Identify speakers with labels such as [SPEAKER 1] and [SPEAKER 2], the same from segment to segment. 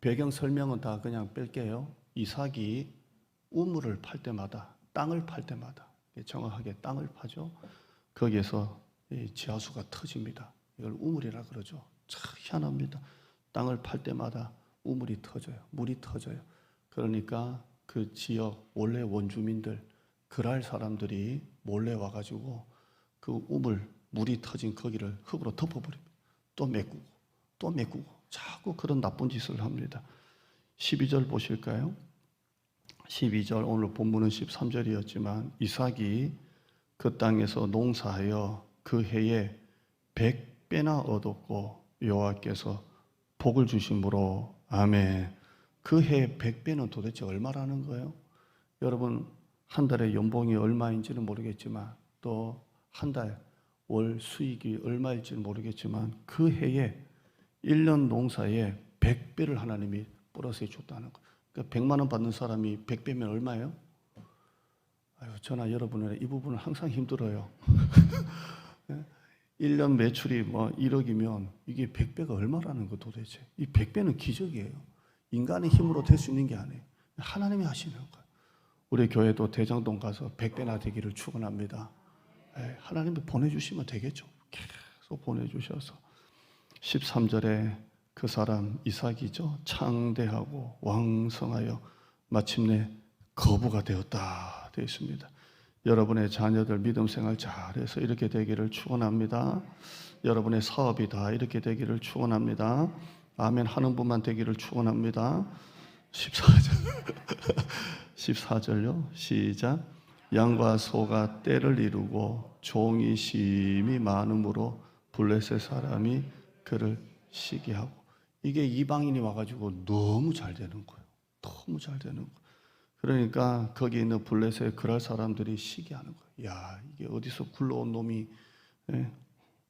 [SPEAKER 1] 배경 설명은 다 그냥 뺄게요. 이삭이 우물을 팔 때마다, 땅을 팔 때마다, 정확하게 땅을 파죠. 거기에서 지하수가 터집니다. 이걸 우물이라 그러죠. 참 희한합니다. 땅을 팔 때마다 우물이 터져요. 물이 터져요. 그러니까 그 지역 원래 원주민들, 그랄 사람들이 몰래 와가지고 그 우물, 물이 터진 거기를 흙으로 덮어버립니다. 또 메꾸고 또 메꾸고 자꾸 그런 나쁜 짓을 합니다. 12절 보실까요? 12절, 오늘 본문은 13절이었지만 이삭이 그 땅에서 농사하여 그 해에 100배나 얻었고 여호와께서 복을 주심으로 아멘. 그 해 100배는 도대체 얼마라는 거예요? 여러분, 한 달에 연봉이 얼마인지는 모르겠지만 또 한 달 월 수익이 얼마일지는 모르겠지만 그 해에 1년 농사에 100배를 하나님이 플러스해 줬다는 거예요. 그러니까 100만 원 받는 사람이 100배면 얼마예요? 저나 여러분은 이 부분은 항상 힘들어요. 1년 매출이 뭐 1억이면 이게 100배가 얼마라는 거 도대체. 이 100배는 기적이에요. 인간의 힘으로 될 수 있는 게 아니에요. 하나님이 하시는 거예요. 우리 교회도 대장동 가서 100배나 되기를 축원합니다. 하나님이 보내주시면 되겠죠. 계속 보내주셔서 13절에 그 사람 이삭이죠. 창대하고 왕성하여 마침내 거부가 되었다 되어 있습니다. 여러분의 자녀들 믿음 생활 잘해서 이렇게 되기를 축원합니다. 여러분의 사업이 다 이렇게 되기를 축원합니다. 아멘 하는 분만 되기를 축원합니다. 14절 14절요. 시작. 양과 소가 떼를 이루고 종이 심히 많음으로 블레셋 사람이 그를 시기하고. 이게 이방인이 와가지고 너무 잘 되는 거예요. 너무 잘 되는 거예요. 그러니까 거기 있는 블레셋 그랄 사람들이 시기하는 거예요. 야, 이게 어디서 굴러온 놈이,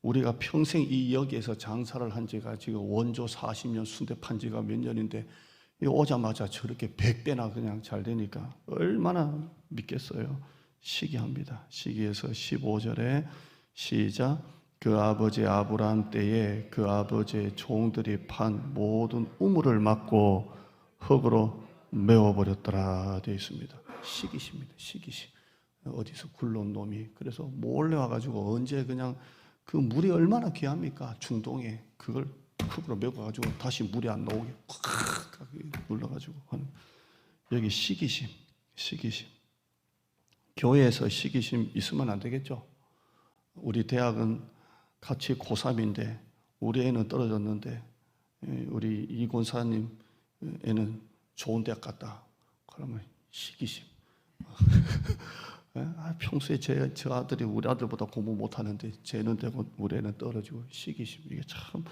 [SPEAKER 1] 우리가 평생 이 여기에서 장사를 한 지가 지금 원조 40년 순대 판 지가 몇 년인데 오자마자 저렇게 100배나 그냥 잘 되니까 얼마나 믿겠어요. 시기합니다. 시기해서 15절에 시작. 그 아버지 아브라함 때에 그 아버지의 종들이 판 모든 우물을 막고 흙으로 메워버렸더라 되어 있습니다. 시기십니다. 시기심. 어디서 굴러온 놈이. 그래서 몰래 와가지고 언제 그냥 그 물이 얼마나 귀합니까? 중동에 그걸 흙으로 메워가지고 다시 물이 안 나오게 콱 눌러가지고 하는. 여기 시기심. 시기심. 교회에서 시기심 있으면 안 되겠죠. 우리 대학은 같이 고3인데 우리 애는 떨어졌는데 우리 이 권사님 애는 좋은 대학 갔다. 그러면 시기심. 평소에 저 아들이 우리 아들보다 공부 못하는데 쟤는 되고 우리 애는 떨어지고 시기심. 이게 참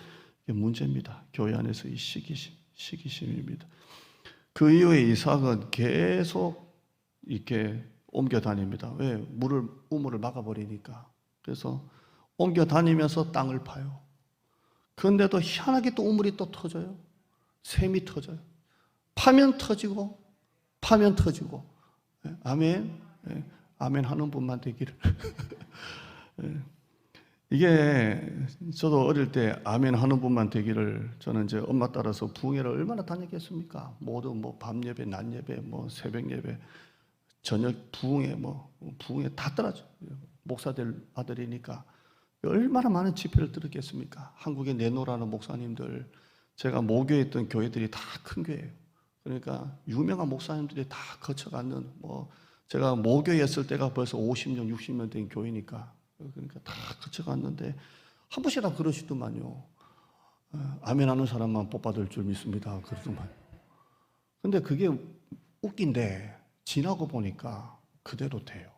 [SPEAKER 1] 문제입니다. 교회 안에서 이 시기심입니다. 그 이후에 이삭은 계속 이렇게 옮겨 다닙니다. 왜? 우물을 막아버리니까. 그래서 옮겨 다니면서 땅을 파요. 그런데도 희한하게 또 우물이 또 터져요. 샘이 터져요. 파면 터지고 파면 터지고. 아멘. 아멘 하는 분만 되기를. 이게 저도 어릴 때 아멘 하는 분만 되기를 저는 이제 엄마 따라서 부흥회를 얼마나 다녔겠습니까? 모두 뭐 밤 예배, 낮 예배, 뭐 새벽 예배, 저녁 부흥회 부흥회 다 따라죠. 목사들 아들이니까 얼마나 많은 집회를 들었겠습니까? 한국에 내노라는 목사님들, 제가 모교에 있던 교회들이 다 큰 교회예요. 그러니까 유명한 목사님들이 다 거쳐가는 제가 모교에 있을 때가 벌써 50년, 60년 된 교회니까 그러니까 다 거쳐갔는데 한 번씩이라도 그러시더만요. 아멘 하는 사람만 복받을 줄 믿습니다. 그러더만. 근데 그게 웃긴데 지나고 보니까 그대로 돼요.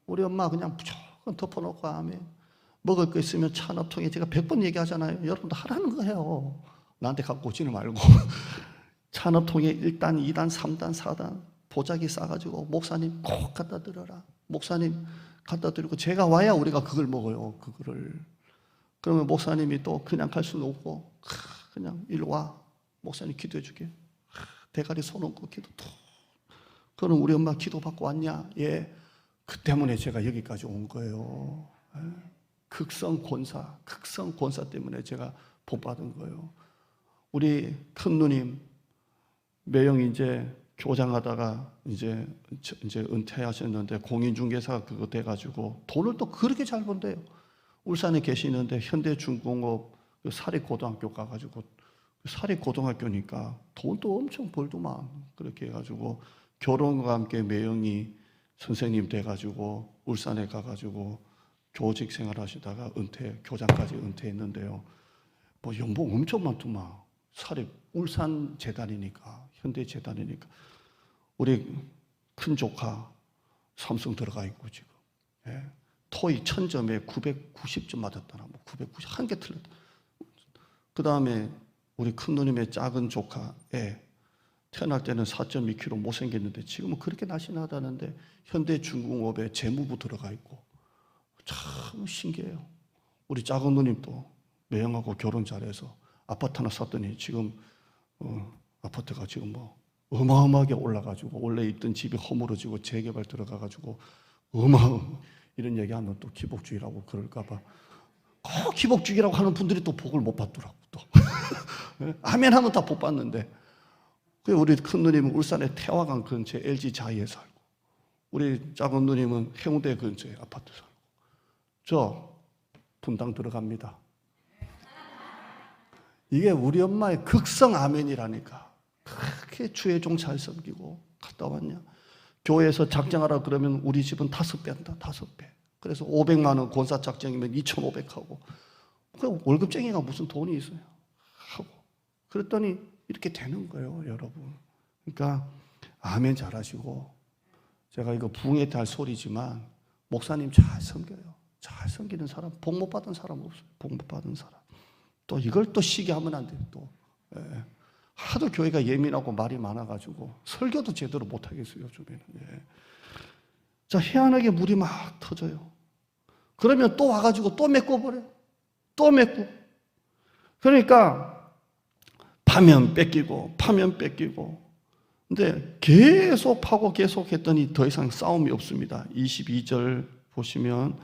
[SPEAKER 1] 우리 엄마 그냥 무조건 덮어놓고 아멘. 먹을 거 있으면 찬업통에 제가 100번 얘기하잖아요. 여러분도 하라는 거예요. 나한테 갖고 오지는 말고. 찬업통에 1단, 2단, 3단, 4단 보자기 싸가지고 목사님 꼭 갖다 드려라. 목사님 갖다 드리고 제가 와야 우리가 그걸 먹어요. 그거를. 그러면 목사님이 또 그냥 갈 수는 없고 그냥 일로 와. 목사님 기도해 줄게. 대가리 손 얹고 기도 툭. 그럼 우리 엄마 기도 받고 왔냐? 예. 그 때문에 제가 여기까지 온 거예요. 극성 권사 때문에 제가 복 받은 거예요. 우리 큰 누님 매형 이제 교장하다가 이제 은퇴하셨는데 공인중개사 그거 돼가지고 돈을 또 그렇게 잘 번대요. 울산에 계시는데 현대중공업 사립고등학교 가가지고 사립고등학교니까 돈도 엄청 벌더만. 그렇게 해가지고 결혼과 함께 매형이 선생님 돼가지고 울산에 가가지고 교직 생활하시다가 교장까지 은퇴했는데요. 뭐 연봉 엄청 많더만. 사립 울산 재단이니까, 현대 재단이니까. 우리 큰 조카 삼성 들어가 있고 지금. 예. 토익 1000점에 990점 맞았다나, 뭐 990, 한 개 틀렸다. 그 다음에 우리 큰 누님의 작은 조카에 태어날 때는 4.2kg 못생겼는데 지금은 그렇게 날씬하다는데 현대중공업에 재무부 들어가 있고. 참 신기해요. 우리 작은 누님도 매형하고 결혼 잘해서 아파트 하나 샀더니 지금 아파트가 지금 뭐 어마어마하게 올라가지고 원래 있던 집이 허물어지고 재개발 들어가가지고 이런 얘기하면 또 기복주의라고 그럴까봐 꼭 기복주의라고 하는 분들이 또 복을 못 받더라고. 또 아멘 하면 다 복 받는데. 우리 큰 누님은 울산의 태화강 근처에 LG 자이에 살고, 우리 작은 누님은 해운대 근처에 아파트 살고. 저 분당 들어갑니다. 이게 우리 엄마의 극성 아멘이라니까. 그렇게 주의 종 잘 섬기고 갔다 왔냐. 교회에서 작정하라 그러면 우리 집은 5배 한다. 5배. 그래서 500만 원 권사 작정이면 2,500 하고. 그 월급쟁이가 무슨 돈이 있어요. 하고. 그랬더니 이렇게 되는 거예요, 여러분. 그러니까 아멘 잘하시고, 제가 이거 부흥회 때 할 소리지만 목사님 잘 섬겨요. 잘 섬기는 사람, 복 못 받은 사람 없어요. 복 못 받은 사람. 또 이걸 또 시기 하면 안 돼요. 또 하도 교회가 예민하고 말이 많아가지고 설교도 제대로 못 하겠어요, 요즘에는. 자, 희한하게 물이 막 터져요. 그러면 또 와가지고 또 메꿔버려요. 또 메꾸고. 그러니까 파면 뺏기고 파면 뺏기고. 근데 계속 파고 계속 했더니 더 이상 싸움이 없습니다. 22절 보시면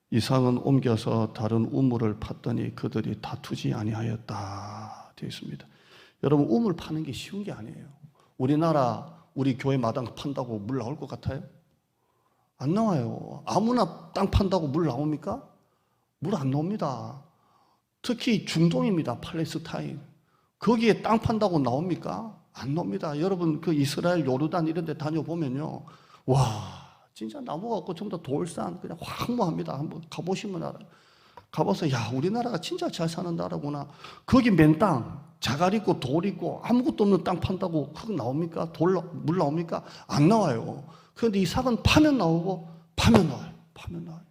[SPEAKER 1] 이삭은 옮겨서 다른 우물을 팠더니 그들이 다투지 아니하였다 되어 있습니다. 여러분, 우물 파는 게 쉬운 게 아니에요. 우리나라 우리 교회 마당 판다고 물 나올 것 같아요? 안 나와요. 아무나 땅 판다고 물 나옵니까? 물 안 나옵니다. 특히 중동입니다. 팔레스타인. 거기에 땅 판다고 나옵니까? 안 나옵니다. 여러분, 그 이스라엘 요르단 이런 데 다녀보면요. 와, 진짜 나무가 없고 전부 다 돌산, 그냥 황무합니다. 한번 가보시면 알아요. 가봐서, 야, 우리나라가 진짜 잘 사는 나라구나. 거기 맨 땅, 자갈 있고 돌 있고 아무것도 없는 땅 판다고 흙 나옵니까? 물 나옵니까? 안 나와요. 그런데 이삭은 파면 나오고 파면 나와요. 파면 나와요.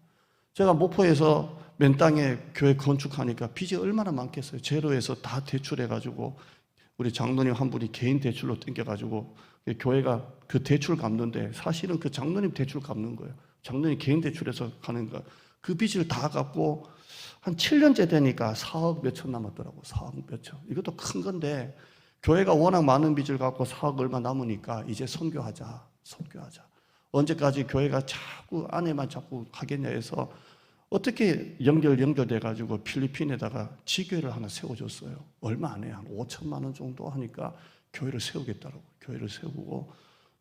[SPEAKER 1] 제가 목포에서 맨 땅에 교회 건축하니까 빚이 얼마나 많겠어요. 제로에서 다 대출해가지고 우리 장로님 한 분이 개인 대출로 땡겨가지고 교회가 그 대출 갚는데 사실은 그 장로님 대출 갚는 거예요. 장로님 개인 대출해서 가는 거. 그 빚을 다 갚고 한 7년째 되니까 4억 몇천 남았더라고. 4억 몇천. 이것도 큰 건데 교회가 워낙 많은 빚을 갖고 4억 얼마 남으니까 이제 선교하자. 언제까지 교회가 자꾸 안에만 자꾸 하겠냐 해서 어떻게 연결돼가지고 필리핀에다가 지교회를 하나 세워줬어요. 얼마 안 해요. 한 5천만 원 정도 하니까 교회를 세우겠다라고. 교회를 세우고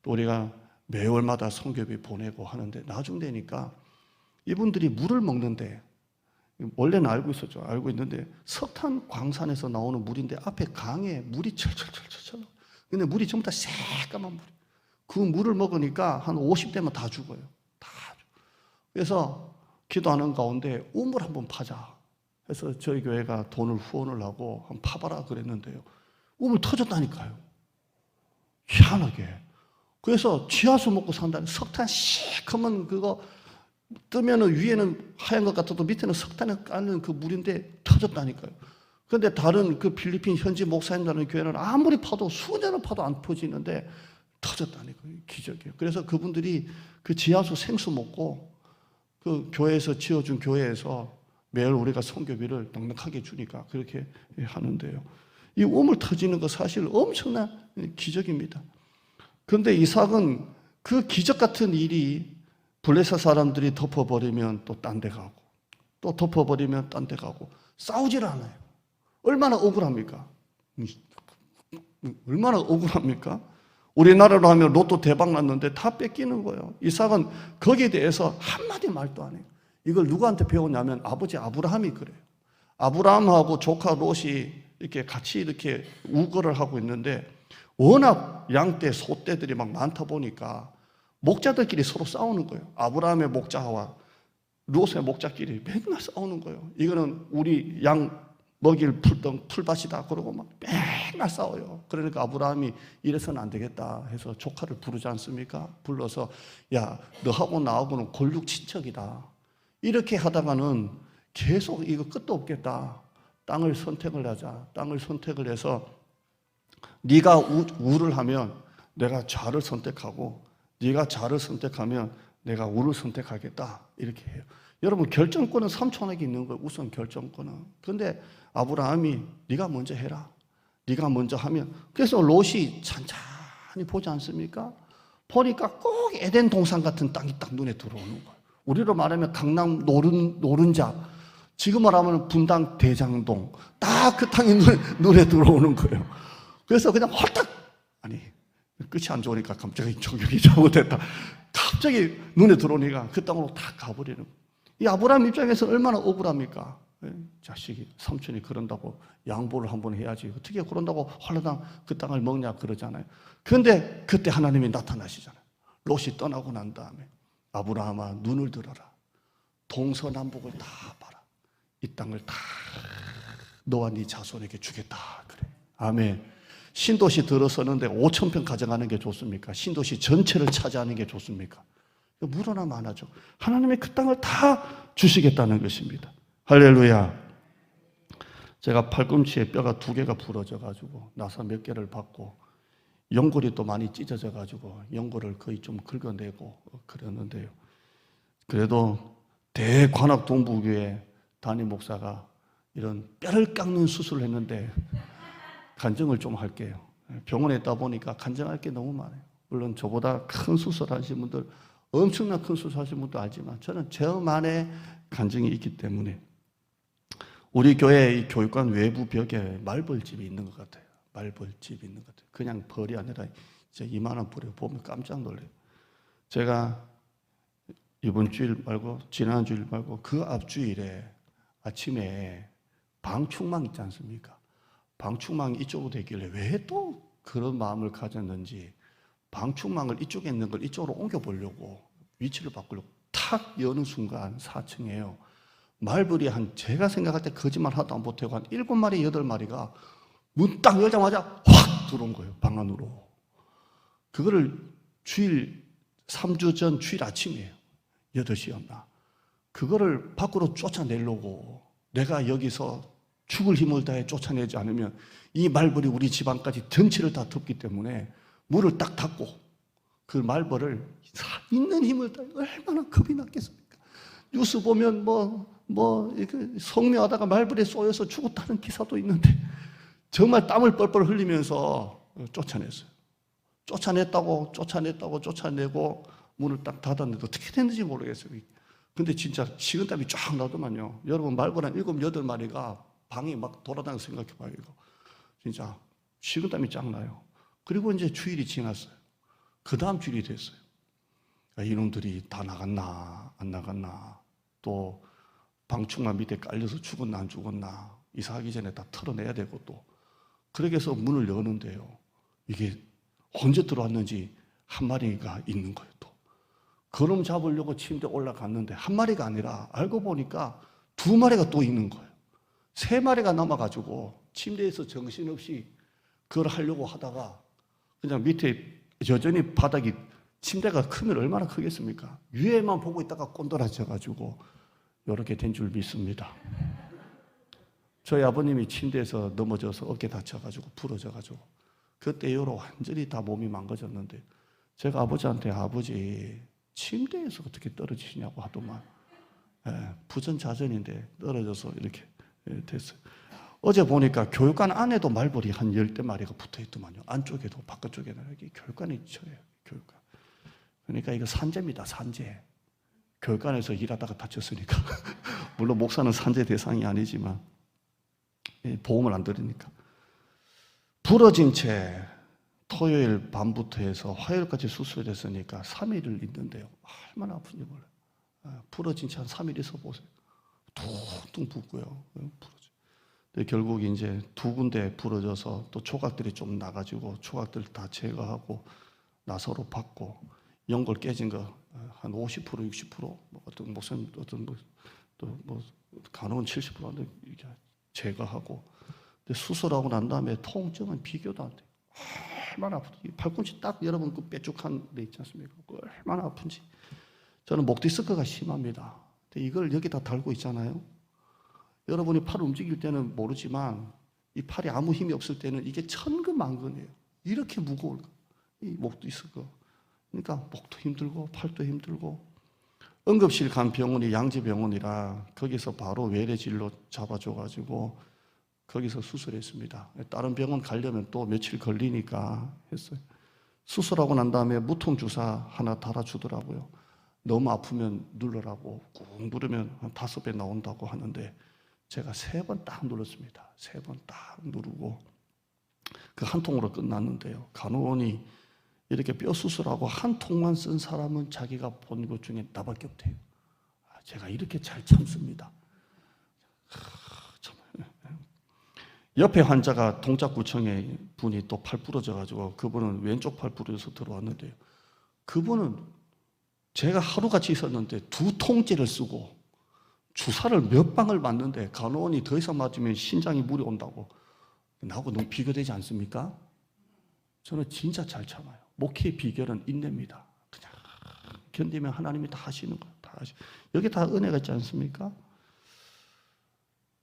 [SPEAKER 1] 또 우리가 매월마다 선교비 보내고 하는데 나중 되니까 이분들이 물을 먹는데 원래는 알고 있었죠. 알고 있는데 석탄 광산에서 나오는 물인데 앞에 강에 물이 철철철철. 근데 물이 전부 다 새까만 물이. 그 물을 먹으니까 한 50대면 다 죽어요. 다 죽어. 그래서 기도하는 가운데 우물 한번 파자. 그래서 저희 교회가 후원을 하고 한번 파봐라 그랬는데요. 우물 터졌다니까요. 희한하게. 그래서 지하수 먹고 산다는 석탄 시커먼 그거 뜨면은 위에는 하얀 것 같아도 밑에는 석탄에 깔는 그 물인데 터졌다니까요. 그런데 다른 그 필리핀 현지 목사님들은 교회는 아무리 파도 수년을 파도 안 퍼지는데 터졌다니까요. 기적이에요. 그래서 그분들이 그 지하수 생수 먹고 그 교회에서 지어준 교회에서 매일 우리가 선교비를 넉넉하게 주니까 그렇게 하는데요. 이 우물 터지는 거 사실 엄청난 기적입니다. 그런데 이삭은 그 기적 같은 일이 블레셋 사람들이 덮어버리면 또 딴 데 가고 또 덮어버리면 딴 데 가고 싸우질 않아요. 얼마나 억울합니까? 얼마나 억울합니까? 우리나라로 하면 로또 대박 났는데 다 뺏기는 거예요. 이삭은 거기에 대해서 한마디 말도 안 해요. 이걸 누구한테 배웠냐면 아버지 아브라함이 그래요. 아브라함하고 조카 롯이 이렇게 같이 이렇게 우거를 하고 있는데 워낙 양떼, 소떼들이 막 많다 보니까 목자들끼리 서로 싸우는 거예요. 아브라함의 목자와 롯의 목자끼리 맨날 싸우는 거예요. 이거는 우리 양 먹일 풀밭이다. 그러고 막 맨날 싸워요. 그러니까 아브라함이 이래서는 안 되겠다 해서 조카를 부르지 않습니까? 불러서 야, 너하고 나하고는 골육 친척이다. 이렇게 하다가는 계속 이거 끝도 없겠다. 땅을 선택을 하자. 땅을 선택을 해서 네가 우를 하면 내가 좌를 선택하고 네가 좌를 선택하면 내가 우를 선택하겠다. 이렇게 해요. 여러분 결정권은 삼촌에게 있는 거예요. 우선 결정권은. 그런데 아브라함이 네가 먼저 해라. 네가 먼저 하면 그래서 롯이 찬찬히 보지 않습니까? 보니까 꼭 에덴 동산 같은 땅이 딱 눈에 들어오는 거예요. 우리로 말하면 강남 노른자, 지금 말하면 분당 대장동, 딱 그 땅이 눈에 들어오는 거예요. 그래서 그냥 홀딱, 아니 끝이 안 좋으니까 갑자기 조경이 잘못됐다. 갑자기 눈에 들어오니까 그 땅으로 다 가버리는 거예요. 이 아브라함 입장에서 얼마나 억울합니까? 자식이, 삼촌이 그런다고 양보를 한번 해야지. 어떻게 그런다고 홀라당 그 땅을 먹냐 그러잖아요. 그런데 그때 하나님이 나타나시잖아요. 롯이 떠나고 난 다음에 아브라함아 눈을 들어라. 동서남북을 다 봐라. 이 땅을 다 너와 네 자손에게 주겠다. 그래. 아멘. 신도시 들어서는데 5,000평 가져가는 게 좋습니까? 신도시 전체를 차지하는 게 좋습니까? 물어나 많아죠. 하나님이 그 땅을 다 주시겠다는 것입니다. 할렐루야. 제가 팔꿈치에 뼈가 2개가 부러져 가지고 나사 몇 개를 받고 연골이 또 많이 찢어져 가지고 연골을 거의 좀 긁어내고 그랬는데요. 그래도 대관악 동부교회 담임 목사가 이런 뼈를 깎는 수술을 했는데 간증을 좀 할게요. 병원에 있다 보니까 간증할 게 너무 많아요. 물론 저보다 큰 수술하신 분들, 엄청난 큰 수술하신 분도 알지만 저는 저만의 간증이 있기 때문에 우리 교회 이 교육관 외부 벽에 말벌집이 있는 것 같아요. 말벌집이 있는 것 같아요. 그냥 벌이 아니라 이제 이만한 벌이 보면 깜짝 놀라요. 제가 이번 주일 말고 지난 주일 말고 그 앞주일에 아침에 방충망 있지 않습니까? 방충망이 이쪽으로 되길래 왜 또 그런 마음을 가졌는지 방충망을 이쪽에 있는 걸 이쪽으로 옮겨보려고 위치를 바꾸려고 탁 여는 순간 4층에요. 말벌이 제가 생각할 때 거짓말 하나도 안 보태고 한 7마리, 8마리가 문 딱 열자마자 확 들어온 거예요. 방 안으로. 그거를 주일 3주 전 주일 아침이에요. 8시였나. 그거를 밖으로 쫓아내려고 내가 여기서 죽을 힘을 다해 쫓아내지 않으면 이 말벌이 우리 집안까지 전체를 다 덮기 때문에 문을 딱 닫고 그 말벌을 있는 힘을 다해 얼마나 겁이 났겠습니까? 뉴스 보면 성묘하다가 말벌에 쏘여서 죽었다는 기사도 있는데 정말 땀을 뻘뻘 흘리면서 쫓아냈어요. 쫓아내고 문을 딱 닫았는데 어떻게 됐는지 모르겠어요. 근데 진짜 식은땀이 쫙 나더만요. 여러분 말벌 한 7, 8마리가 방에 막 돌아다니는 생각해봐요. 이거. 진짜 식은땀이 쫙 나요. 그리고 이제 주일이 지났어요. 그 다음 주일이 됐어요. 이놈들이 다 나갔나 안 나갔나 또 방충망 밑에 깔려서 죽었나 안 죽었나 이사하기 전에 다 털어내야 되고 또 그렇게 해서 문을 여는데요. 이게 언제 들어왔는지 한 마리가 있는 거예요. 또 그놈 잡으려고 침대에 올라갔는데 한 마리가 아니라 알고 보니까 2마리가 또 있는 거예요. 3마리가 남아가지고 침대에서 정신없이 그걸 하려고 하다가 그냥 밑에 여전히 바닥이 침대가 크면 얼마나 크겠습니까? 위에만 보고 있다가 꼰돌아져가지고 이렇게 된 줄 믿습니다. 저희 아버님이 침대에서 넘어져서 어깨 다쳐가지고 부러져가지고 그때 이후로 완전히 다 몸이 망가졌는데 제가 아버지한테 아버지 침대에서 어떻게 떨어지시냐고 하더만 부전자전인데 떨어져서 이렇게 됐어요. 어제 보니까 교육관 안에도 말벌이 한 10마리가 붙어있더만요. 안쪽에도 바깥쪽에도 여기 교육관에 있어요. 교육관. 그러니까 이거 산재입니다. 산재. 교육관에서 일하다가 다쳤으니까. 물론 목사는 산재 대상이 아니지만 보험을 안 들으니까. 부러진 채 토요일 밤부터 해서 화요일까지 수술했으니까 3일을 있는데요. 얼마나 아픈지 몰라요. 부러진 채 한 3일 있어 보세요. 퉁퉁 붓고요. 근데 결국 이제 두 군데 부러져서 또 조각들이 좀 나가지고 조각들 다 제거하고 나사로 받고 연골 깨진 거 한 50%, 60% 뭐 어떤 무슨 또뭐 간혹은 70% 이렇게 제거하고. 근데 수술하고 난 다음에 통증은 비교도 안 돼요. 얼마나 아픈지. 팔꿈치 딱 여러분 그 뾰족한 데 있지 않습니까? 얼마나 아픈지. 저는 목 디스크가 심합니다. 근데 이걸 여기다 달고 있잖아요. 여러분이 팔 움직일 때는 모르지만 이 팔이 아무 힘이 없을 때는 이게 천근만근해요. 이렇게 무거울 이 목 디스크. 그러니까 목도 힘들고 팔도 힘들고. 응급실 간 병원이 양재병원이라 거기서 바로 외래진로 잡아줘가지고 거기서 수술했습니다. 다른 병원 가려면 또 며칠 걸리니까 했어요. 수술하고 난 다음에 무통주사 하나 달아주더라고요. 너무 아프면 눌러라고. 꾹 누르면 한 5배 나온다고 하는데 제가 3번 딱 눌렀습니다. 3번 딱 누르고 그 한 통으로 끝났는데요. 간호원이 이렇게 뼈 수술하고 한 통만 쓴 사람은 자기가 본 것 중에 나밖에 없대요. 제가 이렇게 잘 참습니다. 옆에 환자가 동작구청에 분이 또 팔 부러져가지고 그분은 왼쪽 팔 부러져서 들어왔는데요. 그분은 제가 하루같이 있었는데 2통째를 쓰고 주사를 몇 방을 맞는데 간호원이 더 이상 맞으면 신장이 물이 온다고. 나하고 너무 비교되지 않습니까? 저는 진짜 잘 참아요. 목회의 비결은 인내입니다. 그냥 견디면 하나님이 다 하시는 거예요. 다 여기 다 은혜가 있지 않습니까?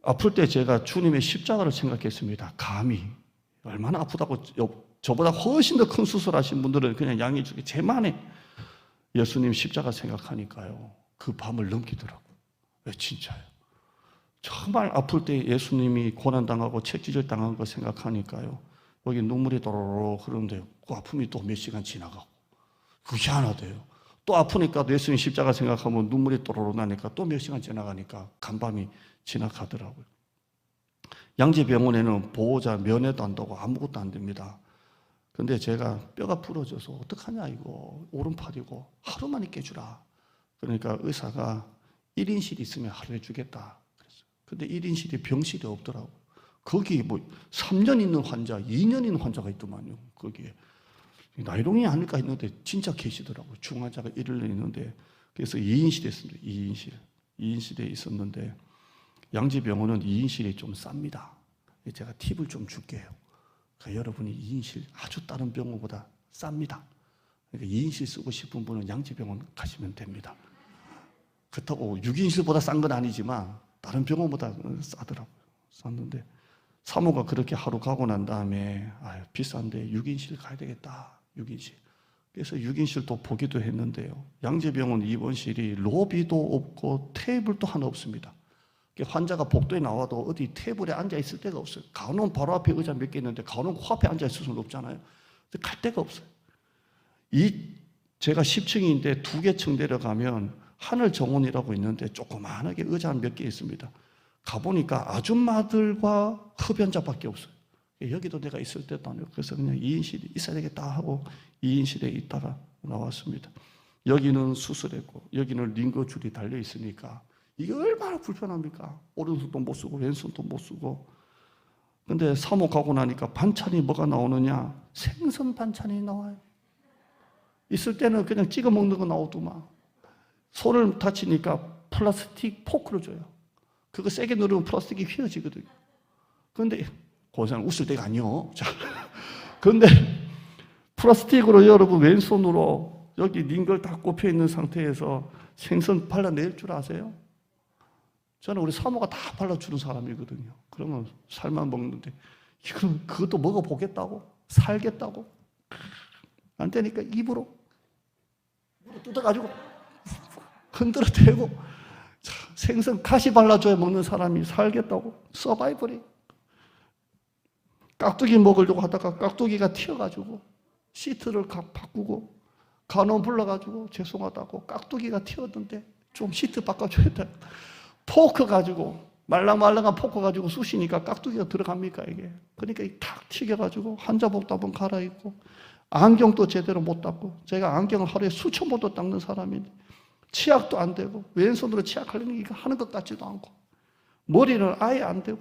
[SPEAKER 1] 아플 때 제가 주님의 십자가를 생각했습니다. 감히 얼마나 아프다고. 저보다 훨씬 더 큰 수술하신 분들은 그냥 양해 주게 제만에 예수님 십자가 생각하니까요. 그 밤을 넘기더라고요. 진짜요. 정말 아플 때 예수님이 고난당하고 채찍질 당한 거 생각하니까요. 여기 눈물이 도로로 흐르는데 그 아픔이 또 몇 시간 지나가고. 그게 희한하대요. 또 아프니까 예수님 십자가 생각하면 눈물이 또로로 나니까 또 몇 시간 지나가니까 간밤이 지나가더라고요. 양재병원에는 보호자 면회도 안 되고 아무것도 안 됩니다. 근데 제가 뼈가 부러져서 어떡하냐 이거. 오른팔이고 하루만 있게 해주라. 그러니까 의사가 1인실이 있으면 하루에 주겠다 그랬어요. 근데 1인실이 병실이 없더라고요. 거기 뭐 3년 있는 환자, 2년 있는 환자가 있더만요. 거기에. 나이롱이 아닐까 했는데 진짜 계시더라고요. 중환자가 1년 있는데. 그래서 2인실에 있습니다. 2인실에 있었는데 양재병원은 2인실이 좀 쌉니다. 제가 팁을 좀 줄게요. 그러니까 여러분이 2인실 아주 다른 병원보다 쌉니다. 그러니까 2인실 쓰고 싶은 분은 양재병원 가시면 됩니다. 그렇다고 6인실보다 싼 건 아니지만 다른 병원보다 싸더라고요. 쌌는데 사모가 그렇게 하루 가고 난 다음에 비싼데 6인실 가야 되겠다. 6인실. 그래서 6인실도 보기도 했는데요. 양재병원 입원실이 로비도 없고 테이블도 하나 없습니다. 환자가 복도에 나와도 어디 테이블에 앉아 있을 데가 없어요. 간호원 바로 앞에 의자 몇 개 있는데 간호원 코앞에 앉아 있을 수는 없잖아요. 갈 데가 없어요. 제가 10층인데 2개 층 내려가면 하늘 정원이라고 있는데 조그마하게 의자 몇 개 있습니다. 가보니까 아줌마들과 흡연자밖에 없어요. 여기도 내가 있을 때도 아니고 그래서 그냥 2인실이 있어야 되겠다 하고 2인실에 있다가 나왔습니다. 여기는 수술했고 여기는 링거줄이 달려 있으니까 이게 얼마나 불편합니까? 오른손도 못 쓰고 왼손도 못 쓰고. 근데 사모 가고 나니까 반찬이 뭐가 나오느냐? 생선 반찬이 나와요. 있을 때는 그냥 찍어 먹는 거 나오더만. 손을 다치니까 플라스틱 포크를 줘요. 그거 세게 누르면 플라스틱이 휘어지거든요. 그런데 고생 웃을 때가 아니요. 자, 그런데 플라스틱으로 여러분 왼손으로 여기 링걸 다 꼽혀 있는 상태에서 생선 발라낼 줄 아세요? 저는 우리 사모가 다 발라주는 사람이거든요. 그러면 살만 먹는데 그럼 그것도 먹어보겠다고? 살겠다고? 안 되니까 입으로 뜯어가지고 흔들어 대고 생선 가시 발라줘야 먹는 사람이 살겠다고? 서바이벌이. 깍두기 먹으려고 하다가 깍두기가 튀어가지고 시트를 바꾸고 간호원 불러가지고 죄송하다고 깍두기가 튀었는데 좀 시트 바꿔줘야 돼. 포크 가지고 말랑말랑한 포크 가지고 쑤시니까 깍두기가 들어갑니까 이게? 그러니까 탁 튀겨가지고 한자복도 한번 갈아입고 안경도 제대로 못 닦고 제가 안경을 하루에 수천 번도 닦는 사람인데 치약도 안 되고 왼손으로 치약하려니 이거 하는 것 같지도 않고 머리는 아예 안 되고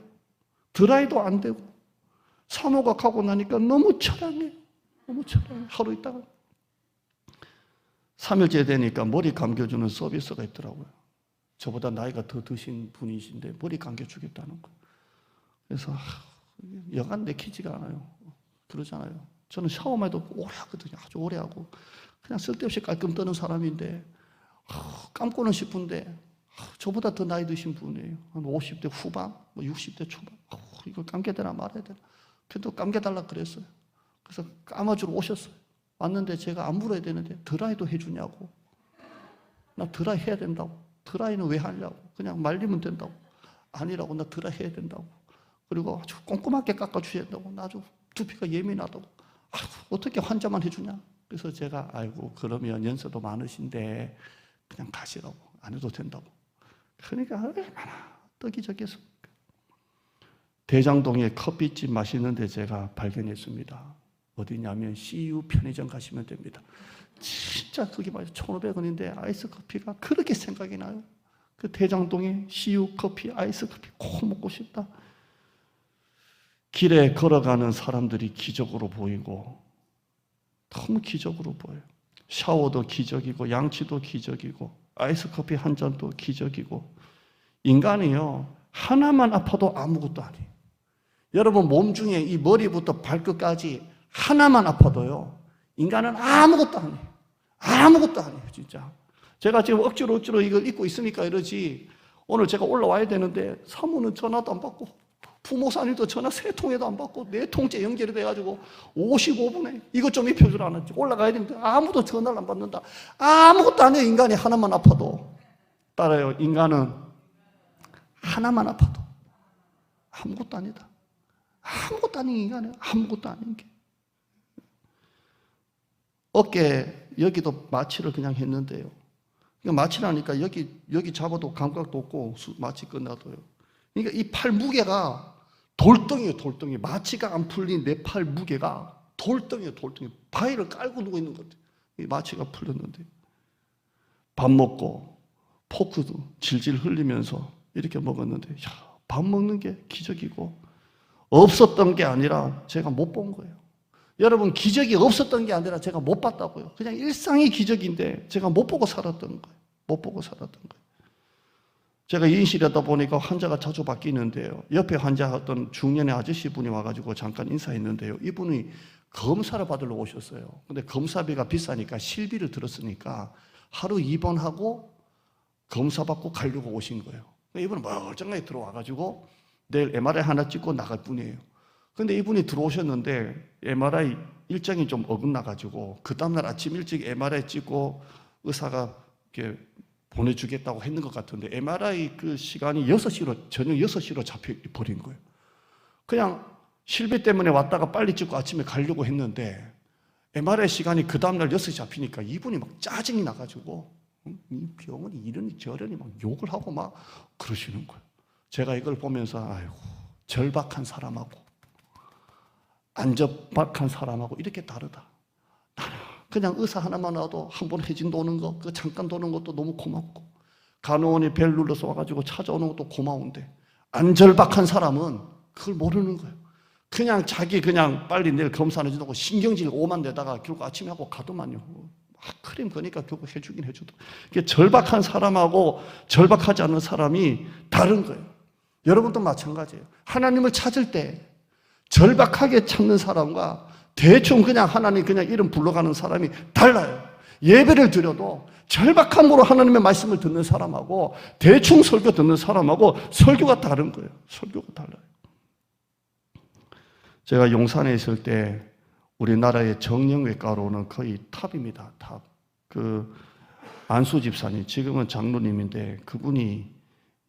[SPEAKER 1] 드라이도 안 되고 사모각 하고 나니까 너무 처량해요. 너무 처량해요. 하루 있다가 3일째 되니까 머리 감겨주는 서비스가 있더라고요. 저보다 나이가 더 드신 분이신데 머리 감겨주겠다는 거. 그래서 여간 내키지가 않아요. 그러잖아요. 저는 샤워만 해도 오래 하거든요. 아주 오래 하고 그냥 쓸데없이 깔끔 떠는 사람인데 감고는 싶은데 저보다 더 나이 드신 분이에요. 한 50대 후반, 60대 초반. 이걸 감겨야 되나 말아야 되나. 그래도 감겨달라 그랬어요. 그래서 감아주러 오셨어요. 왔는데 제가 안 물어야 되는데 드라이도 해주냐고. 나 드라이 해야 된다고. 드라이는 왜 하냐고. 그냥 말리면 된다고. 아니라고. 나 드라이 해야 된다고. 그리고 아주 꼼꼼하게 깎아주셔야 된다고. 나 아주 두피가 예민하다고. 어떻게 환자만 해주냐. 그래서 제가 아이고 그러면 연세도 많으신데 그냥 가시라고. 안 해도 된다고. 그러니까 얼마나 떡이 적겠습니까. 대장동에 커피집 맛있는데 제가 발견했습니다. 어디냐면 CU 편의점 가시면 됩니다. 진짜 그게 맞아요. 1,500원인데 아이스 커피가 그렇게 생각이 나요. 그 대장동에 CU 커피, 아이스 커피 꼭 먹고 싶다. 길에 걸어가는 사람들이 기적으로 보이고 너무 기적으로 보여요. 샤워도 기적이고 양치도 기적이고 아이스 커피 한 잔도 기적이고 인간이요 하나만 아파도 아무것도 아니에요. 여러분 몸 중에 이 머리부터 발끝까지 하나만 아파도요 인간은 아무것도 아니에요. 아무것도 아니에요 진짜. 제가 지금 억지로 이걸 입고 있으니까 이러지 오늘 제가 올라와야 되는데 사모는 전화도 안 받고 부모사님도 전화 3통에도 안 받고 4통째 연결이 돼가지고 55분에 이것 좀 입혀주라 하는지 올라가야 되는데 아무도 전화를 안 받는다. 아무것도 아니에요. 인간이 하나만 아파도. 따라요. 인간은 하나만 아파도 아무것도 아니다. 아무것도 아닌 인간이에요. 아무것도 아닌 게. 어깨 여기도 마취를 그냥 했는데요. 마취를 하니까 여기 잡아도 감각도 없고 마취 끝나도요. 그러니까 이 팔 무게가 돌덩이에요, 돌덩이. 마취가 안 풀린 내 팔 무게가 돌덩이에요, 돌덩이. 바위를 깔고 누워 있는 것 같아요. 이 마취가 풀렸는데. 밥 먹고 포크도 질질 흘리면서 이렇게 먹었는데, 야, 밥 먹는 게 기적이고, 없었던 게 아니라 제가 못 본 거예요. 여러분, 기적이 없었던 게 아니라 제가 못 봤다고요. 그냥 일상이 기적인데 제가 못 보고 살았던 거예요. 못 보고 살았던 거예요. 제가 인실하다 보니까 환자가 자주 바뀌는데요. 옆에 환자 어떤 중년의 아저씨 분이 와가지고 잠깐 인사했는데요. 이분이 검사를 받으러 오셨어요. 근데 검사비가 비싸니까 실비를 들었으니까 하루 입원하고 검사 받고 가려고 오신 거예요. 이분은 멀쩡하게 들어와가지고 내일 MRI 하나 찍고 나갈 뿐이에요. 근데 이분이 들어오셨는데 MRI 일정이 좀 어긋나가지고 그 다음날 아침 일찍 MRI 찍고 의사가 이렇게 보내주겠다고 했는 것 같은데 MRI 그 시간이 6시로 저녁 6시로 잡혀버린 거예요. 그냥 실비 때문에 왔다가 빨리 찍고 아침에 가려고 했는데 MRI 시간이 그 다음날 6시 잡히니까 이분이 막 짜증이 나가지고 이 병원이 이러니 저러니 막 욕을 하고 막 그러시는 거예요. 제가 이걸 보면서 아이고 절박한 사람하고 안 절박한 사람하고 이렇게 다르다. 그냥 의사 하나만 와도 한 번 해진 도는 거, 그 잠깐 도는 것도 너무 고맙고 간호원이 벨 눌러서 와가지고 찾아오는 것도 고마운데 안 절박한 사람은 그걸 모르는 거예요. 그냥 자기 그냥 빨리 내일 검사를 해준다고 신경질 오만 내다가 결국 아침에 하고 가더만요. 크림 거니까 결국 해주긴 해줘도. 절박한 사람하고 절박하지 않은 사람이 다른 거예요. 여러분도 마찬가지예요. 하나님을 찾을 때 절박하게 찾는 사람과 대충 그냥 하나님 그냥 이름 불러가는 사람이 달라요. 예배를 드려도 절박함으로 하나님의 말씀을 듣는 사람하고 대충 설교 듣는 사람하고 설교가 다른 거예요. 설교가 달라요. 제가 용산에 있을 때 우리나라의 정형외과로는 거의 탑입니다. 탑. 그 안수 집사님, 지금은 장로님인데 그분이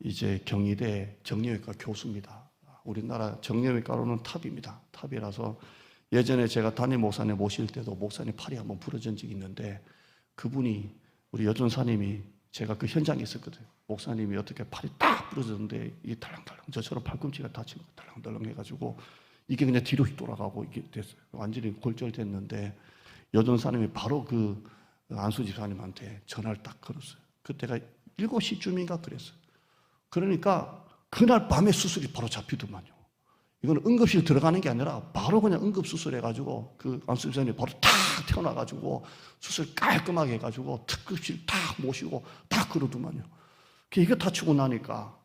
[SPEAKER 1] 이제 경희대 정형외과 교수입니다. 우리나라 정형외과로는 탑입니다. 탑이라서 예전에 제가 담임 목사님 모실 때도 목사님 팔이 한번 부러진 적이 있는데 그분이 우리 여전사님이 제가 그 현장에 있었거든요. 목사님이 어떻게 팔이 딱 부러졌는데 이게 달랑달랑, 저처럼 팔꿈치가 다친 거 달랑달랑 해가지고 이게 그냥 뒤로 돌아가고 이게 됐어요. 완전히 골절됐는데 여전사님이 바로 그 안수 집사님한테 전화를 딱 걸었어요. 그때가 7시쯤인가 그랬어요. 그러니까 그날 밤에 수술이 바로 잡히더만요. 이건 응급실 들어가는 게 아니라 바로 그냥 응급수술해가지고 그 안수 집사님이 바로 탁 태어나가지고 수술 깔끔하게 해가지고 특급실 딱 모시고 딱 그러더만요. 이거 다치고 나니까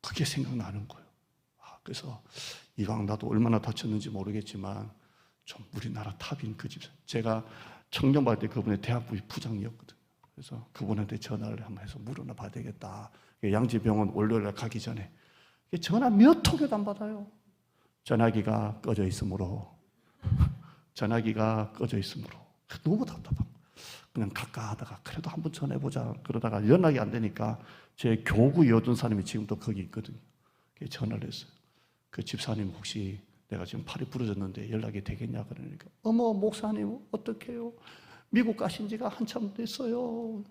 [SPEAKER 1] 그게 생각나는 거예요. 그래서 이왕 나도 얼마나 다쳤는지 모르겠지만 좀 우리나라 탑인 그 집사, 제가 청년받을 때 그분의 대학부 부장이었거든요. 그래서 그분한테 전화를 한번 해서 물어나 봐야 되겠다. 양지병원 월요일날 가기 전에 전화 몇 통에도 안 받아요. 전화기가 꺼져 있으므로 전화기가 꺼져 있으므로 너무 답답한 거예요. 그냥 갈까 하다가 그래도 한번 전화해보자 그러다가 연락이 안 되니까 제 교구 여전사님이 지금도 거기 있거든요. 전화를 했어요. 그 집사님 혹시 내가 지금 팔이 부러졌는데 연락이 되겠냐 그러니까 어머 목사님 어떡해요? 미국 가신 지가 한참 됐어요.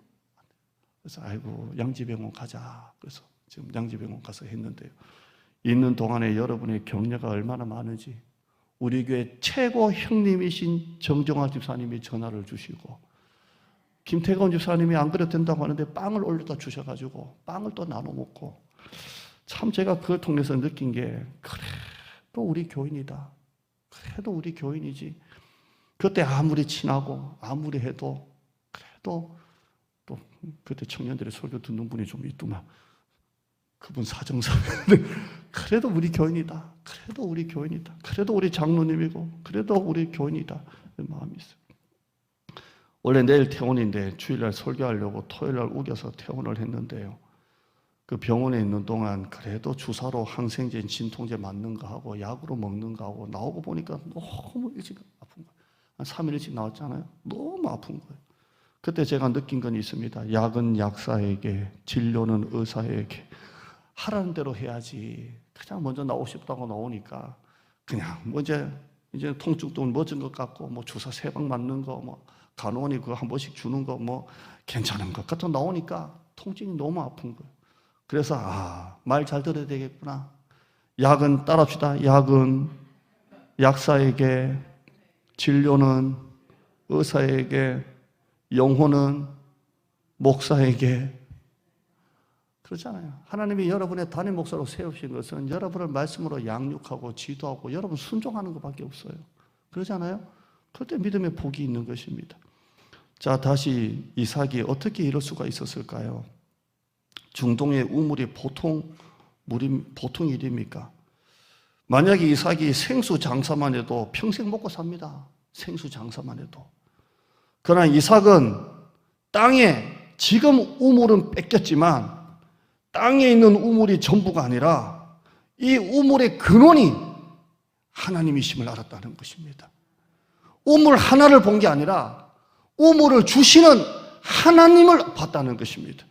[SPEAKER 1] 그래서 아이고 양지병원 가자. 그래서 지금 양지병원 가서 했는데요. 있는 동안에 여러분의 격려가 얼마나 많은지 우리 교회 최고 형님이신 정정화 집사님이 전화를 주시고 김태건 집사님이 안 그래도 된다고 하는데 빵을 올려다 주셔가지고 빵을 또 나눠 먹고 참 제가 그걸 통해서 느낀 게 그래도 우리 교인이다. 그래도 우리 교인이지. 그때 아무리 친하고 아무리 해도 그래도 또 그때 청년들의 설교 듣는 분이 좀 있더만 그분 사정상 그래도 우리 교인이다. 그래도 우리 교인이다. 그래도 우리 장로님이고 그래도 우리 교인이다. 마음이 있어요. 원래 내일 퇴원인데 주일날 설교하려고 토요일날 우겨서 퇴원을 했는데요. 그 병원에 있는 동안 그래도 주사로 항생제, 진통제 맞는 거 하고 약으로 먹는 거 하고 나오고 보니까 너무 일찍 아픈 거예요. 한 3일 일찍 나왔잖아요. 너무 아픈 거예요. 그때 제가 느낀 건 있습니다. 약은 약사에게, 진료는 의사에게 하라는 대로 해야지. 그냥 먼저 나오고 싶다고 나오니까 그냥 뭐 이제 통증도 멋진 것 같고 뭐 주사 3방 맞는 거 뭐 간호원이 그거 한 번씩 주는 거 뭐 괜찮은 것 같아 나오니까 통증이 너무 아픈 거예요. 그래서 말 잘 들어야 되겠구나. 약은 따라합시다. 약은 약사에게, 진료는 의사에게, 영혼은 목사에게. 그렇잖아요. 하나님이 여러분의 단임 목사로 세우신 것은 여러분을 말씀으로 양육하고 지도하고 여러분 순종하는 것밖에 없어요. 그러잖아요. 그때 믿음의 복이 있는 것입니다. 자, 다시 이삭이 어떻게 이럴 수가 있었을까요? 중동의 우물이 보통 일입니까? 만약에 이삭이 생수 장사만 해도 평생 먹고 삽니다. 생수 장사만 해도. 그러나 이삭은 땅에 지금 우물은 뺏겼지만 땅에 있는 우물이 전부가 아니라 이 우물의 근원이 하나님이심을 알았다는 것입니다. 우물 하나를 본 게 아니라 우물을 주시는 하나님을 봤다는 것입니다.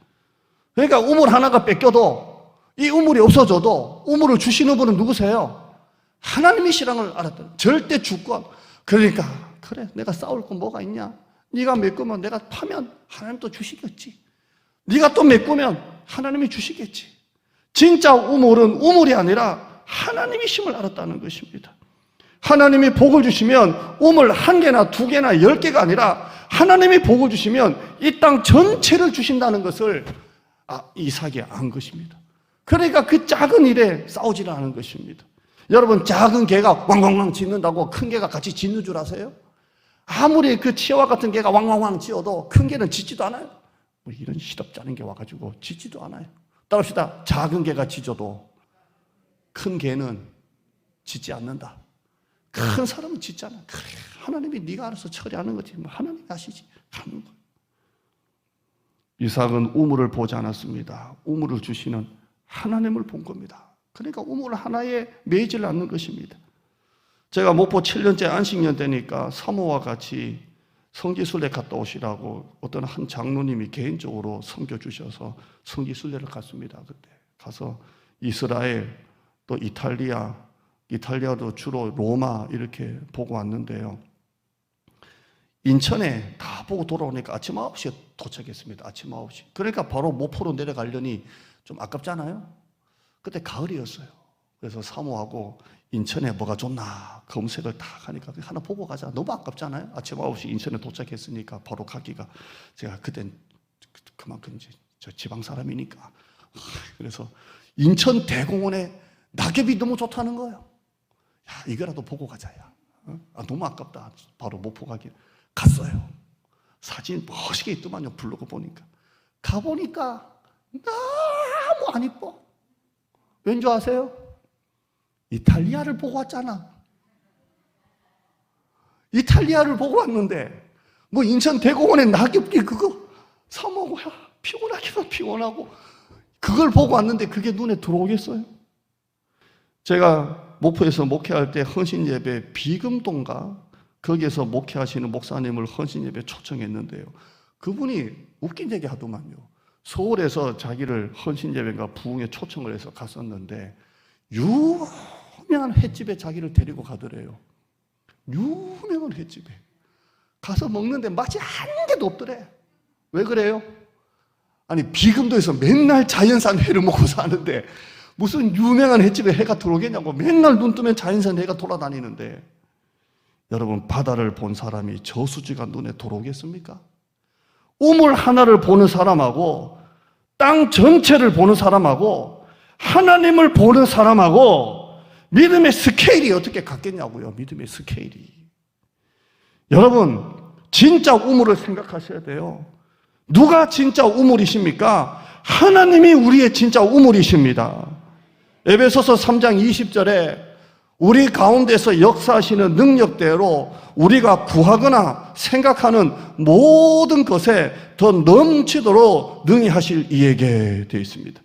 [SPEAKER 1] 그러니까 우물 하나가 뺏겨도 이 우물이 없어져도 우물을 주시는 분은 누구세요? 하나님이시라는 걸 알았다. 절대 주권. 그러니까 그래 내가 싸울 거 뭐가 있냐? 네가 메꾸면 내가 파면 하나님 또 주시겠지. 네가 또 메꾸면 하나님이 주시겠지. 진짜 우물은 우물이 아니라 하나님이심을 알았다는 것입니다. 하나님이 복을 주시면 우물 1개나 2개나 10개가 아니라 하나님이 복을 주시면 이 땅 전체를 주신다는 것을 이삭이 안 것입니다. 그러니까 그 작은 일에 싸우지를 않은 것입니다. 여러분 작은 개가 왕왕왕 짖는다고 큰 개가 같이 짖는 줄 아세요? 아무리 그 치어와 같은 개가 왕왕왕 짖어도 큰 개는 짖지도 않아요. 뭐 이런 시덥잖은 게 와가지고 짖지도 않아요. 따라합시다. 작은 개가 짖어도 큰 개는 짖지 않는다. 큰 사람은 짖잖아. 그래, 하나님이 네가 알아서 처리하는 거지. 뭐 하나님이 아시지. 하는 거예요. 이삭은 우물을 보지 않았습니다. 우물을 주시는 하나님을 본 겁니다. 그러니까 우물 하나에 매이질 않는 것입니다. 제가 목포 7년째 안식년 되니까 사모와 같이 성지순례 갔다 오시라고 어떤 한 장로님이 개인적으로 섬겨주셔서 성지순례를 갔습니다. 그때 가서 이스라엘 또 이탈리아도 주로 로마 이렇게 보고 왔는데요. 인천에 다 보고 돌아오니까 아침 9시에 도착했습니다. 아침 9시. 그러니까 바로 모포로 내려가려니 좀 아깝잖아요. 그때 가을이었어요. 그래서 사모하고 인천에 뭐가 좋나 검색을 다 하니까 하나 보고 가자. 너무 아깝잖아요. 아침 9시 인천에 도착했으니까 바로 가기가. 제가 그땐 그만큼 이제 저 지방 사람이니까. 그래서 인천 대공원에 낙엽이 너무 좋다는 거예요. 야, 이거라도 보고 가자. 야. 너무 아깝다. 바로 목포 가기. 갔어요. 사진 멋있게 있더만요. 블로그 보니까. 가보니까 너무 안 이뻐. 왠지 아세요? 이탈리아를 보고 왔잖아. 이탈리아를 보고 왔는데 뭐 인천 대공원에 낙엽길 그거 사모고 피곤하기만 피곤하고 그걸 보고 왔는데 그게 눈에 들어오겠어요? 제가 목포에서 목회할 때 헌신예배 비금동가 거기에서 목회하시는 목사님을 헌신예배 초청했는데요. 그분이 웃긴 얘기 하더만요. 서울에서 자기를 헌신예배인가 부흥에 초청을 해서 갔었는데 유명한 횟집에 자기를 데리고 가더래요. 유명한 횟집에 가서 먹는데 맛이 한 개도 없더래. 왜 그래요? 아니 비금도에서 맨날 자연산 회를 먹고 사는데 무슨 유명한 횟집에 해가 들어오겠냐고. 맨날 눈 뜨면 자연산 해가 돌아다니는데 여러분, 바다를 본 사람이 저수지가 눈에 들어오겠습니까? 우물 하나를 보는 사람하고 땅 전체를 보는 사람하고 하나님을 보는 사람하고 믿음의 스케일이 어떻게 같겠냐고요. 믿음의 스케일이. 여러분, 진짜 우물을 생각하셔야 돼요. 누가 진짜 우물이십니까? 하나님이 우리의 진짜 우물이십니다. 에베소서 3장 20절에 우리 가운데서 역사하시는 능력대로 우리가 구하거나 생각하는 모든 것에 더 넘치도록 능히 하실 이에게 되어 있습니다.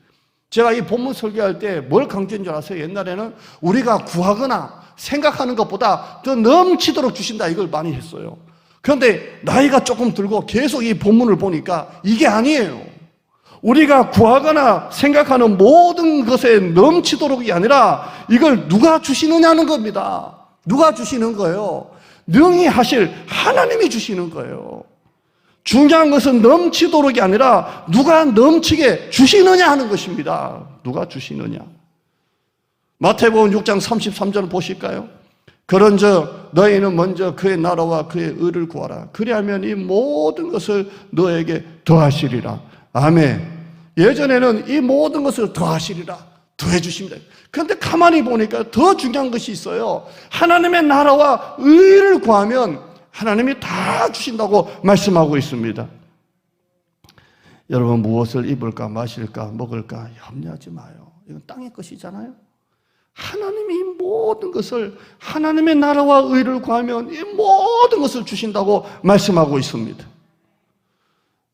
[SPEAKER 1] 제가 이 본문 설교할 때 뭘 강조한 줄 아세요? 옛날에는 우리가 구하거나 생각하는 것보다 더 넘치도록 주신다 이걸 많이 했어요. 그런데 나이가 조금 들고 계속 이 본문을 보니까 이게 아니에요. 우리가 구하거나 생각하는 모든 것에 넘치도록이 아니라 이걸 누가 주시느냐는 겁니다. 누가 주시는 거예요? 능히 하실 하나님이 주시는 거예요. 중요한 것은 넘치도록이 아니라 누가 넘치게 주시느냐 하는 것입니다. 누가 주시느냐. 마태복음 6장 33절 보실까요? 그런즉 너희는 먼저 그의 나라와 그의 의를 구하라. 그리하면 이 모든 것을 너에게 더하시리라. 아멘. 예전에는 이 모든 것을 더하시리라. 더해 주십니다. 그런데 가만히 보니까 더 중요한 것이 있어요. 하나님의 나라와 의를 구하면 하나님이 다 주신다고 말씀하고 있습니다. 여러분, 무엇을 입을까 마실까 먹을까 염려하지 마요. 이건 땅의 것이잖아요. 하나님이 이 모든 것을, 하나님의 나라와 의를 구하면 이 모든 것을 주신다고 말씀하고 있습니다.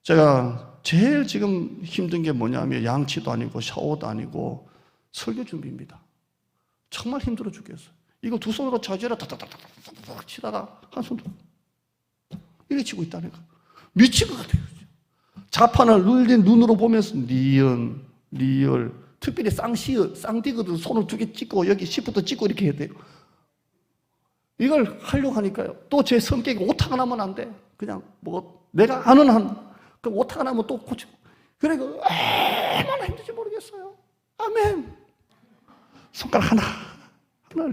[SPEAKER 1] 제가 제일 지금 힘든 게 뭐냐면 양치도 아니고 샤워도 아니고 설교 준비입니다. 정말 힘들어 죽겠어요. 이거 두 손으로 자지라 다다다다다닥 치다가 한 손으로 이렇게 치고 있다니까. 미칠 것 같아요. 자판을 눌린 눈으로 보면서 리을, 특별히 쌍디거든 손을 두 개 찍고 여기 시프트 찍고 이렇게 해야 돼요. 이걸 하려고 하니까요. 또 제 성격이 오타가 나면 안 돼. 그냥 뭐 내가 아는 한 그 오타가 나면 또 고치고. 그러니까 얼마나 힘든지 모르겠어요. 아멘. 손가락 하나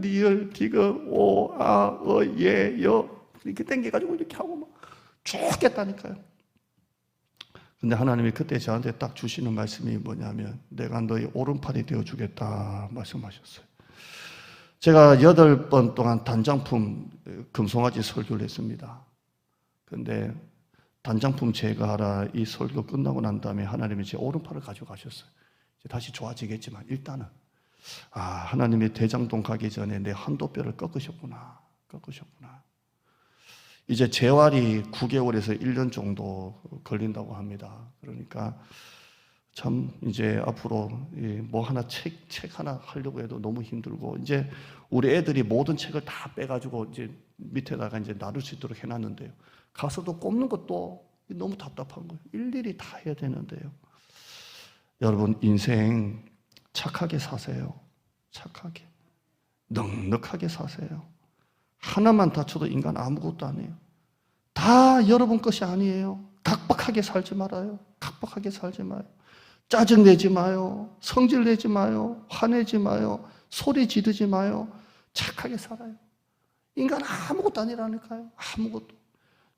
[SPEAKER 1] 리을, 디귿, 오, 아, 어, 예, 여 이렇게 당겨가지고 이렇게 하고 막 죽겠다니까요. 근데 하나님이 그때 저한테 딱 주시는 말씀이 뭐냐면 내가 너희 오른팔이 되어주겠다 말씀하셨어요. 제가 8번 동안 단장품 금송아지 설교를 했습니다. 근데 단장품 제거하라 이 설교 끝나고 난 다음에 하나님이 제 오른팔을 가져가셨어요. 이제 다시 좋아지겠지만 일단은 하나님이 대장동 가기 전에 내 한도뼈를 꺾으셨구나. 이제 재활이 9개월에서 1년 정도 걸린다고 합니다. 그러니까 참 이제 앞으로 뭐 하나 책 하나 하려고 해도 너무 힘들고 이제 우리 애들이 모든 책을 다 빼가지고 이제 밑에다가 이제 나눌 수 있도록 해놨는데요. 가서도 꼽는 것도 너무 답답한 거예요. 일일이 다 해야 되는데요. 여러분 인생 착하게 사세요. 착하게. 넉넉하게 사세요. 하나만 다쳐도 인간 아무것도 안 해요. 다 다 여러분 것이 아니에요. 각박하게 살지 말아요. 각박하게 살지 마요. 짜증내지 마요. 성질내지 마요. 화내지 마요. 소리 지르지 마요. 착하게 살아요. 인간은 아무것도 아니라니까요. 아무것도.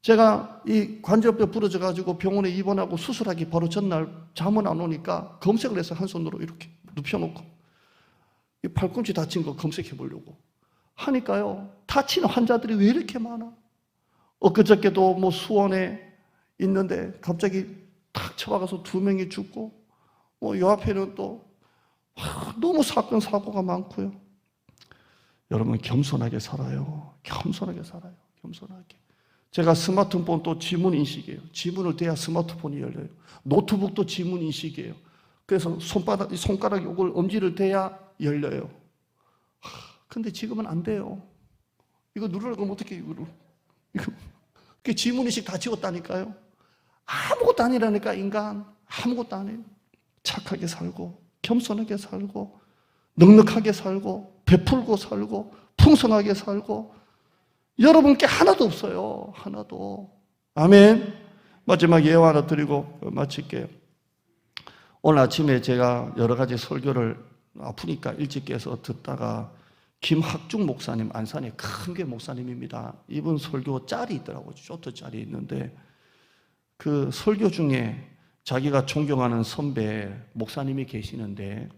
[SPEAKER 1] 제가 이 관절뼈 부러져가지고 병원에 입원하고 수술하기 바로 전날 잠은 안 오니까 검색을 해서 한 손으로 이렇게 눕혀놓고 이 팔꿈치 다친 거 검색해 보려고 하니까요. 다치는 환자들이 왜 이렇게 많아? 엊그저께도 뭐 수원에 있는데 갑자기 탁 쳐박아서 2명이 죽고 뭐 요 앞에는 또 너무 사건 사고가 많고요. 여러분 겸손하게 살아요. 겸손하게 살아요. 겸손하게. 제가 스마트폰 또 지문 인식이에요. 지문을 대야 스마트폰이 열려요. 노트북도 지문 인식이에요. 그래서 손가락 요걸 엄지를 대야 열려요. 근데 지금은 안 돼요. 이거 누르려고 하면 어떻게 이거 지문 인식 다 지웠다니까요. 아무것도 아니라니까 인간. 아무것도 아니에요. 착하게 살고 겸손하게 살고 넉넉하게 살고 베풀고 살고 풍성하게 살고 여러분께 하나도 없어요. 하나도. 아멘. 마지막 예화 하나 드리고 마칠게요. 오늘 아침에 제가 여러 가지 설교를 아프니까 일찍 깨서 듣다가 김학중 목사님, 안산의 큰 게 목사님입니다. 이분 설교 짤이 있더라고요. 쇼트 짤이 있는데 그 설교 중에 자기가 존경하는 선배 목사님이 계시는데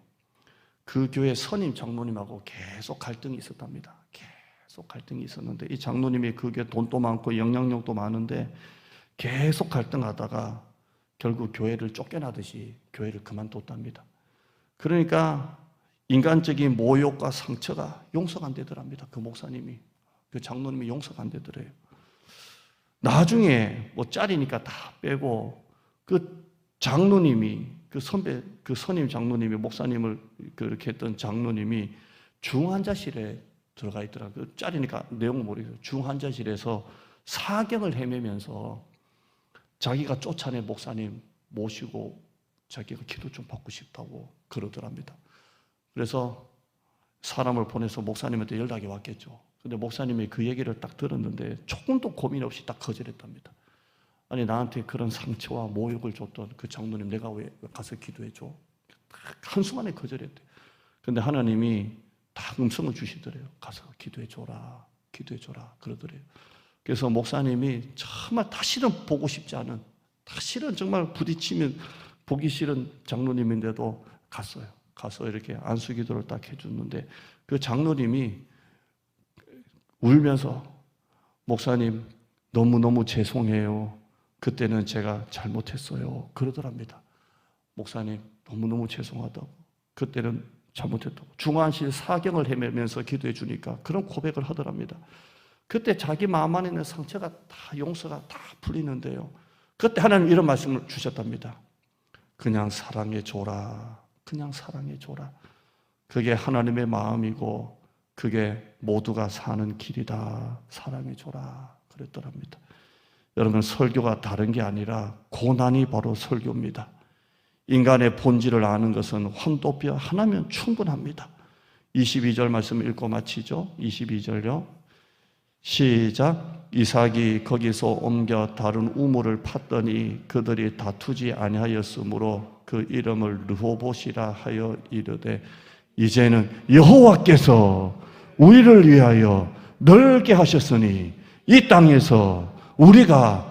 [SPEAKER 1] 그 교회 선임 장로님하고 계속 갈등이 있었답니다. 계속 갈등이 있었는데 이 장로님이 그 교회 돈도 많고 영향력도 많은데 계속 갈등하다가 결국 교회를 쫓겨나듯이 교회를 그만뒀답니다. 그러니까 인간적인 모욕과 상처가 용서가 안 되더랍니다. 그 목사님이, 그 장로님이 용서가 안 되더래요. 나중에 뭐 짤이니까 다 빼고 그 장로님이 그 선배, 그 선임 장로님이 목사님을 그렇게 했던 장로님이 중환자실에 들어가 있더라고요. 그 짤이니까 내용은 모르겠어요. 중환자실에서 사경을 헤매면서 자기가 쫓아낸 목사님 모시고 자기가 기도 좀 받고 싶다고 그러더랍니다. 그래서 사람을 보내서 목사님한테 연락이 왔겠죠. 근데 목사님이 그 얘기를 딱 들었는데 조금도 고민 없이 딱 거절했답니다. 아니 나한테 그런 상처와 모욕을 줬던 그 장로님 내가 왜 가서 기도해줘? 한순간에 거절했대. 근데 하나님이 딱 음성을 주시더래요. 가서 기도해줘라, 기도해줘라 그러더래요. 그래서 목사님이 정말 다시는 보고 싶지 않은, 다시는 정말 부딪히면 보기 싫은 장로님인데도 갔어요. 가서 이렇게 안수 기도를 딱 해줬는데 그 장로님이 울면서 목사님 너무너무 죄송해요. 그때는 제가 잘못했어요. 그러더랍니다. 목사님 너무너무 죄송하다고. 그때는 잘못했다고. 중환실 사경을 헤매면서 기도해 주니까 그런 고백을 하더랍니다. 그때 자기 마음 안에 있는 상처가 다 용서가 다 풀리는데요. 그때 하나님 이런 말씀을 주셨답니다. 그냥 사랑해 줘라. 그냥 사랑해 줘라. 그게 하나님의 마음이고 그게 모두가 사는 길이다. 사랑해 줘라. 그랬더랍니다. 여러분 설교가 다른 게 아니라 고난이 바로 설교입니다. 인간의 본질을 아는 것은 황도뼈 하나면 충분합니다. 22절 말씀 읽고 마치죠. 22절요. 시작. 이삭이 거기서 옮겨 다른 우물을 팠더니 그들이 다투지 아니하였으므로 그 이름을 르호봇이라 하여 이르되 이제는 여호와께서 우리를 위하여 넓게 하셨으니 이 땅에서 우리가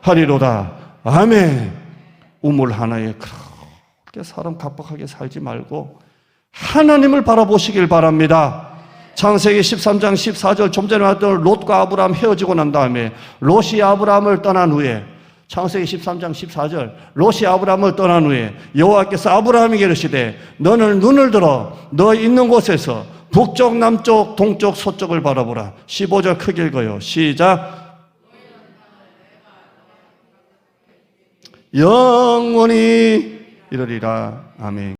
[SPEAKER 1] 번성하리로다. 아멘. 우물 하나에 그렇게 사람 각박하게 살지 말고 하나님을 바라보시길 바랍니다. 창세기 13장 14절 좀 전에 왔던 롯과 아브라함 헤어지고 난 다음에 롯이 아브라함을 떠난 후에 창세기 13장 14절 롯이 아브라함을 떠난 후에 여호와께서 아브라함에게 이르시되 너는 눈을 들어 너 있는 곳에서 북쪽 남쪽 동쪽 서쪽을 바라보라. 15절 크게 읽어요. 시작. 영원히 이르리라. 아멘.